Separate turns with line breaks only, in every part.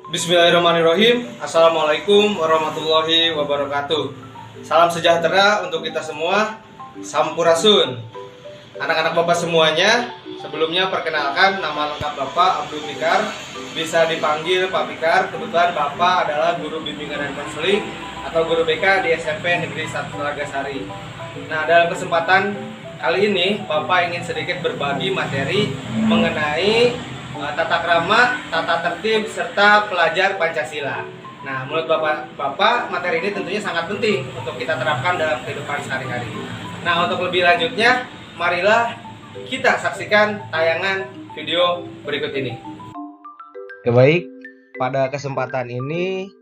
Bismillahirrahmanirrahim. Assalamualaikum warahmatullahi wabarakatuh. Salam sejahtera untuk kita semua. Sampurasun. Anak-anak Bapak semuanya, sebelumnya perkenalkan nama lengkap Bapak Abdul Fikar. Bisa dipanggil Pak Fikar. Kebetulan Bapak adalah guru bimbingan dan konseling atau guru BK di SMP Negeri 1 Telagasari. Nah, dalam kesempatan kali ini Bapak ingin sedikit berbagi materi mengenai tata krama, tata tertib, serta pelajar Pancasila. Nah, menurut Bapak, materi ini tentunya sangat penting untuk kita terapkan dalam kehidupan sehari-hari. Nah, untuk lebih lanjutnya, marilah kita saksikan tayangan video berikut ini. Baik, pada kesempatan ini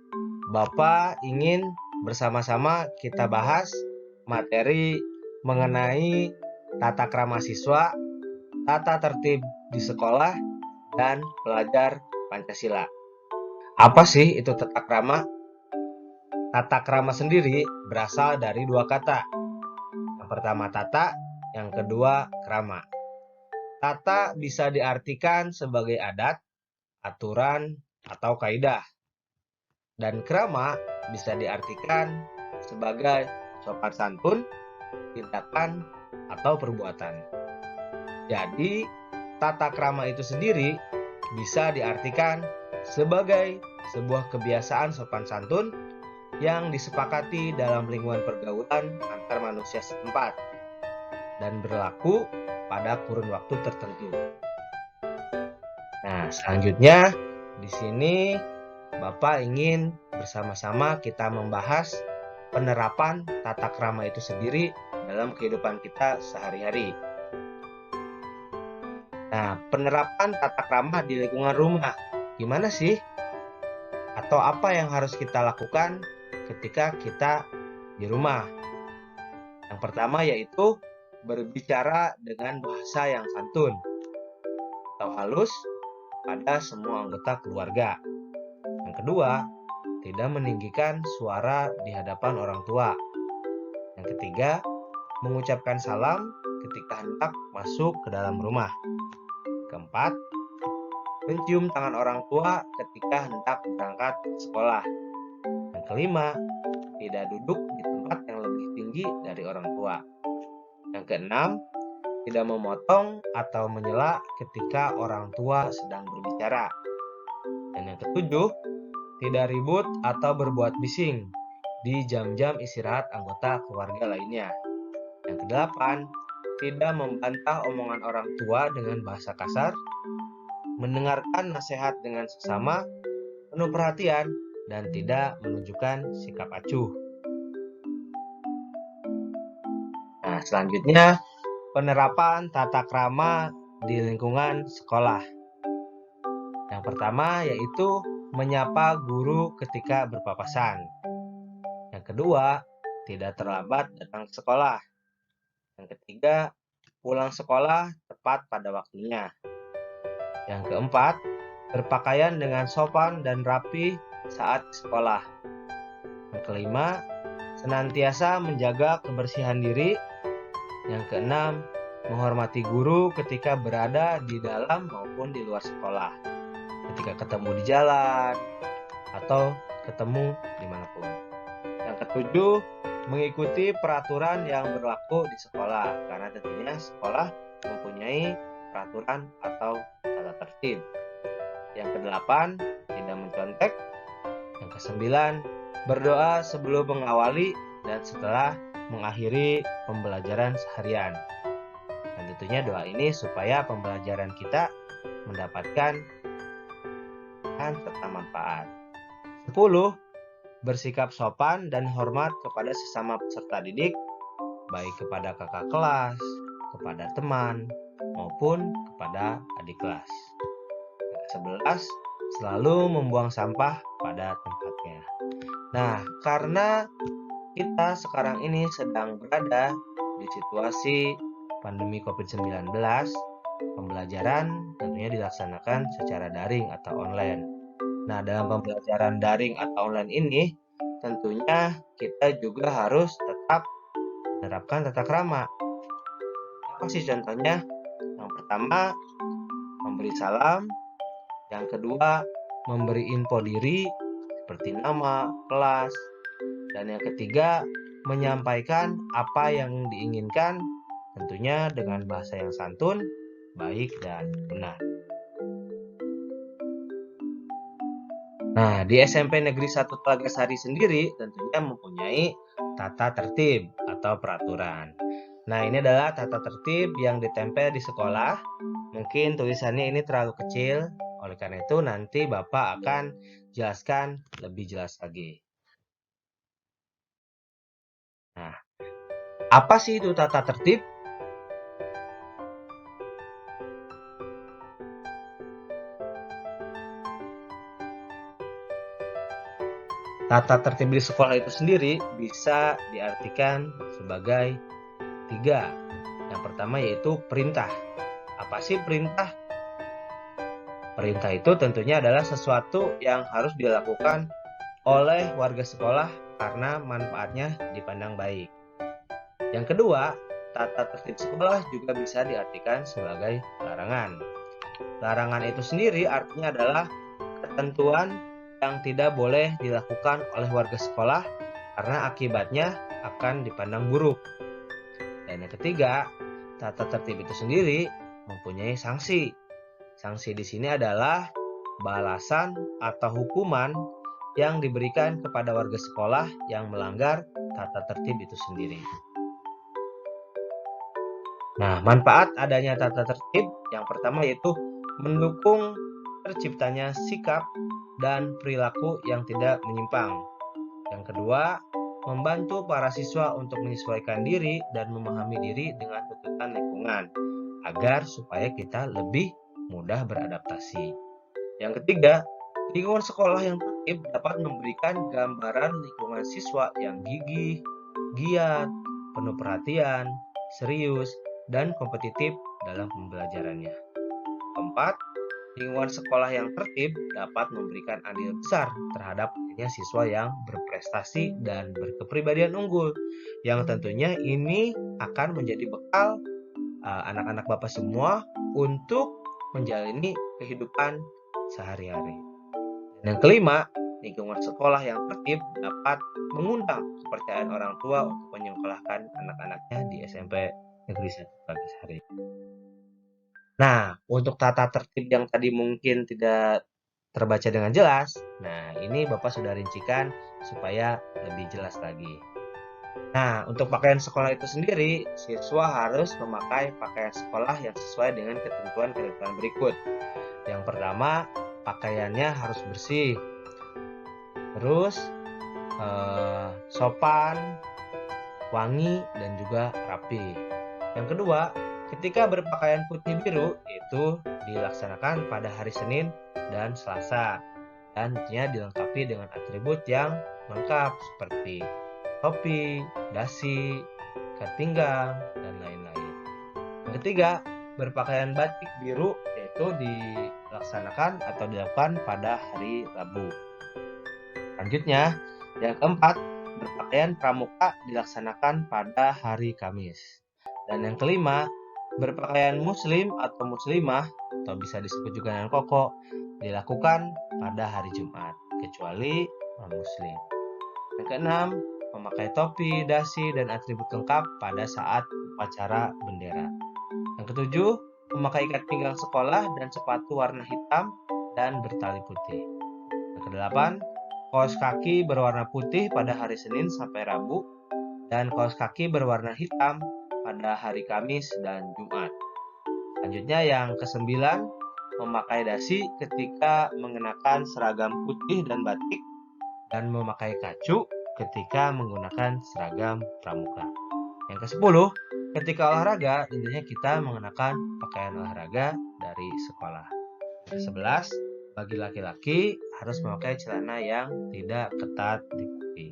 Bapak ingin bersama-sama kita bahas materi mengenai tata krama siswa, tata tertib di sekolah, dan pelajar Pancasila. Apa sih itu tata krama? Tata krama sendiri berasal dari dua kata. Yang pertama tata, yang kedua krama. Tata bisa diartikan sebagai adat, aturan, atau kaidah. Dan krama bisa diartikan sebagai sopan santun, tindakan, atau perbuatan. Jadi, tata krama itu sendiri bisa diartikan sebagai sebuah kebiasaan sopan santun yang disepakati dalam lingkungan pergaulan antar manusia setempat dan berlaku pada kurun waktu tertentu. Nah, selanjutnya di sini Bapak ingin bersama-sama kita membahas penerapan tata krama itu sendiri dalam kehidupan kita sehari-hari. Nah, penerapan tata krama di lingkungan rumah, gimana sih? Atau apa yang harus kita lakukan ketika kita di rumah? Yang pertama yaitu berbicara dengan bahasa yang santun atau halus pada semua anggota keluarga. Yang kedua, tidak meninggikan suara di hadapan orang tua. Yang ketiga, mengucapkan salam ketika hendak masuk ke dalam rumah. Keempat, mencium tangan orang tua ketika hendak berangkat sekolah. Yang kelima, tidak duduk di tempat yang lebih tinggi dari orang tua. Yang keenam, tidak memotong atau menyela ketika orang tua sedang berbicara. Dan yang ketujuh, tidak ribut atau berbuat bising di jam-jam istirahat anggota keluarga lainnya. Yang kedelapan, tidak membantah omongan orang tua dengan bahasa kasar, mendengarkan nasihat dengan sesama, penuh perhatian, dan tidak menunjukkan sikap acuh. Nah, selanjutnya penerapan tata krama di lingkungan sekolah. Yang pertama yaitu menyapa guru ketika berpapasan. Yang kedua, tidak terlambat datang ke sekolah. Yang ketiga, pulang sekolah tepat pada waktunya. Yang keempat, berpakaian dengan sopan dan rapi saat sekolah. Yang kelima, senantiasa menjaga kebersihan diri. Yang keenam, menghormati guru ketika berada di dalam maupun di luar sekolah, ketika ketemu di jalan atau ketemu dimanapun. Yang ketujuh, mengikuti peraturan yang berlaku di sekolah, karena tentunya sekolah mempunyai peraturan atau tata tertib. Yang kedelapan, tidak mencontek. Yang kesembilan, berdoa sebelum mengawali dan setelah mengakhiri pembelajaran seharian. Dan tentunya doa ini supaya pembelajaran kita mendapatkan serta manfaat. 10. Bersikap sopan dan hormat kepada sesama peserta didik, baik kepada kakak kelas, kepada teman, maupun kepada adik kelas. Yang ke-11, selalu membuang sampah pada tempatnya. Nah, karena kita sekarang ini sedang berada di situasi pandemi COVID-19, pembelajaran tentunya dilaksanakan secara daring atau online. Nah, dalam pembelajaran daring atau online ini, tentunya kita juga harus tetap menerapkan tata krama. Apa sih contohnya? Yang pertama, memberi salam. Yang kedua,
memberi info diri seperti nama, kelas. Dan yang ketiga, menyampaikan apa yang diinginkan, tentunya dengan bahasa yang santun, baik, dan benar. Nah, di SMP Negeri 1 Telagasari sendiri tentunya mempunyai tata tertib atau peraturan. Nah, ini adalah tata tertib yang ditempel di sekolah. Mungkin tulisannya ini terlalu kecil, oleh karena itu nanti Bapak akan jelaskan lebih jelas lagi. Nah, apa sih itu tata tertib? Tata tertib di sekolah itu sendiri bisa diartikan sebagai 3. Yang pertama yaitu perintah. Apa sih perintah? Perintah itu tentunya adalah sesuatu yang harus dilakukan oleh warga sekolah karena manfaatnya dipandang baik. Yang kedua, tata tertib sekolah juga bisa diartikan sebagai larangan. Larangan itu sendiri artinya adalah ketentuan yang tidak boleh dilakukan oleh warga sekolah karena akibatnya akan dipandang buruk. Dan yang ketiga, tata tertib itu sendiri mempunyai sanksi. Sanksi di sini adalah balasan atau hukuman yang diberikan kepada warga sekolah yang melanggar tata tertib itu sendiri. Nah, manfaat adanya tata tertib yang pertama yaitu mendukung terciptanya sikap dan perilaku yang tidak menyimpang. Yang kedua, membantu para siswa untuk menyesuaikan diri dan memahami diri dengan tuntutan lingkungan agar supaya kita lebih mudah beradaptasi. Yang ketiga, lingkungan sekolah yang tertib dapat memberikan gambaran lingkungan siswa yang gigih, giat, penuh perhatian, serius, dan kompetitif dalam pembelajarannya. Keempat, lingkungan sekolah yang tertib dapat memberikan andil besar terhadap siswa yang berprestasi dan berkepribadian unggul, yang tentunya ini akan menjadi bekal anak-anak Bapak semua untuk menjalani kehidupan sehari-hari. Dan yang kelima, lingkungan sekolah yang tertib dapat mengundang kepercayaan orang tua untuk menyekolahkan anak-anaknya di SMP Negeri 1 Telagasari. Nah, untuk tata tertib yang tadi mungkin tidak terbaca dengan jelas, nah ini Bapak sudah rincikan supaya lebih jelas lagi. Nah, untuk pakaian sekolah itu sendiri, siswa harus memakai pakaian sekolah yang sesuai dengan ketentuan-ketentuan berikut. Yang pertama, pakaiannya harus bersih, terus sopan, wangi, dan juga rapi. Yang kedua, ketika berpakaian putih biru itu dilaksanakan pada hari Senin dan Selasa, dan tentunya dilengkapi dengan atribut yang lengkap seperti topi, dasi, ikat pinggang, dan lain-lain. Yang ketiga, berpakaian batik biru yaitu dilaksanakan atau dilakukan pada hari Rabu. Selanjutnya, yang keempat, berpakaian pramuka dilaksanakan pada hari Kamis. Dan yang kelima, berpakaian muslim atau muslimah atau bisa disebut juga dengan koko dilakukan pada hari Jumat, kecuali non-muslim. Yang keenam, memakai topi, dasi, dan atribut lengkap pada saat upacara bendera. Yang ketujuh, memakai ikat pinggang sekolah dan sepatu warna hitam dan bertali putih. Yang kedelapan, kaos kaki berwarna putih pada hari Senin sampai Rabu dan kaos kaki berwarna hitam pada hari Kamis dan Jumat. Selanjutnya yang kesembilan, memakai dasi ketika mengenakan seragam putih dan batik dan memakai kacu ketika menggunakan seragam pramuka. Yang ke-10, ketika olahraga tentunya kita mengenakan pakaian olahraga dari sekolah. Yang ke-11, bagi laki-laki harus memakai celana yang tidak ketat di pipi.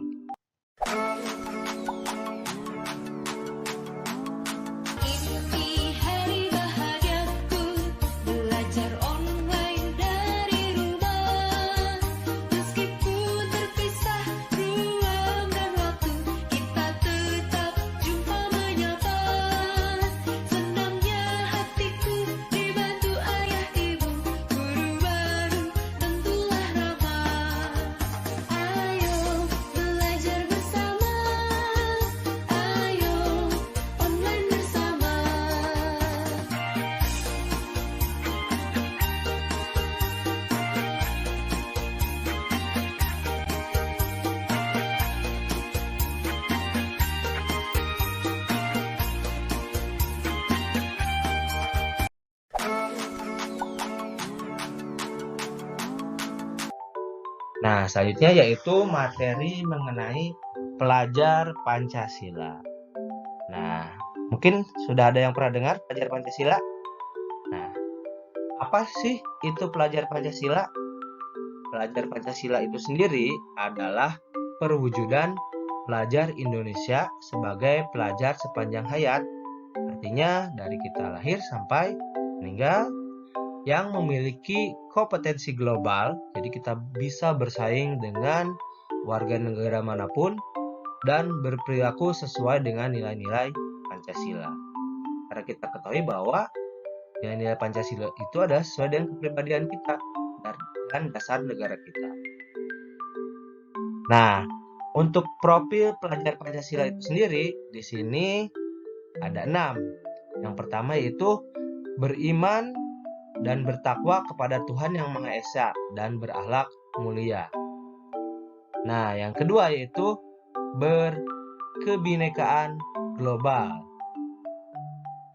Nah, selanjutnya yaitu materi mengenai pelajar Pancasila. Nah, mungkin sudah ada yang pernah dengar pelajar Pancasila? Nah, apa sih itu pelajar Pancasila? Pelajar Pancasila itu sendiri adalah perwujudan pelajar Indonesia sebagai pelajar sepanjang hayat. Artinya dari kita lahir sampai meninggal yang memiliki kompetensi global, jadi kita bisa bersaing dengan warga negara manapun dan berperilaku sesuai dengan nilai-nilai Pancasila. Karena kita ketahui bahwa nilai-nilai Pancasila itu adalah sesuai dengan kepribadian kita dan dasar negara kita. Nah, untuk profil pelajar Pancasila itu sendiri, di sini ada 6. Yang pertama yaitu beriman dan bertakwa kepada Tuhan Yang Maha Esa dan berakhlak mulia. Nah, yang kedua yaitu berkebinekaan global.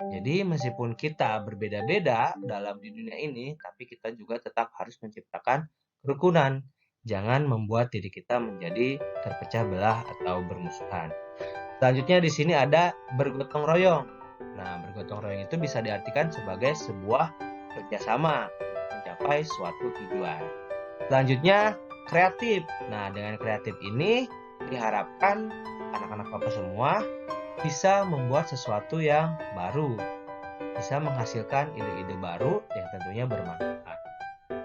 Jadi meskipun kita berbeda-beda dalam di dunia ini, tapi kita juga tetap harus menciptakan kerukunan. Jangan membuat diri kita menjadi terpecah belah atau bermusuhan. Selanjutnya di sini ada bergotong royong. Nah, bergotong royong itu bisa diartikan sebagai sebuah kerjasama mencapai suatu tujuan. Selanjutnya kreatif. Nah, dengan kreatif ini diharapkan anak-anak Bapak semua bisa membuat sesuatu yang baru, bisa menghasilkan ide-ide baru yang tentunya bermanfaat.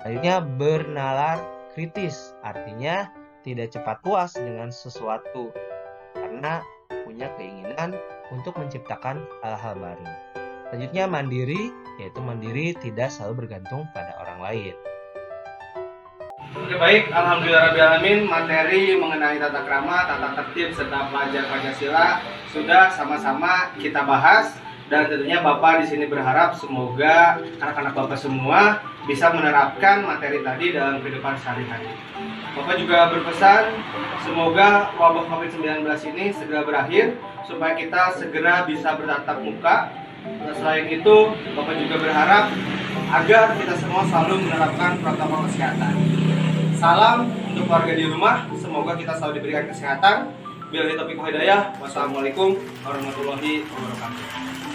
Selanjutnya bernalar kritis, artinya tidak cepat puas dengan sesuatu karena punya keinginan untuk menciptakan hal-hal baru. Selanjutnya mandiri, yaitu mandiri tidak selalu bergantung pada orang lain.
Oke, baik, alhamdulillahirrahmanirrahim, materi mengenai tata krama, tata tertib, serta pelajar Pancasila sudah sama-sama kita bahas. Dan tentunya Bapak di sini berharap semoga anak-anak Bapak semua bisa menerapkan materi tadi dalam kehidupan sehari-hari. Bapak juga berpesan semoga wabah COVID-19 ini segera berakhir supaya kita segera bisa bertatap muka. Selain itu, Bapak juga berharap agar kita semua selalu menerapkan protokol kesehatan. Salam untuk warga di rumah, semoga kita selalu diberikan kesehatan. Billahi taufiq wal hidayah. Wassalamualaikum warahmatullahi wabarakatuh.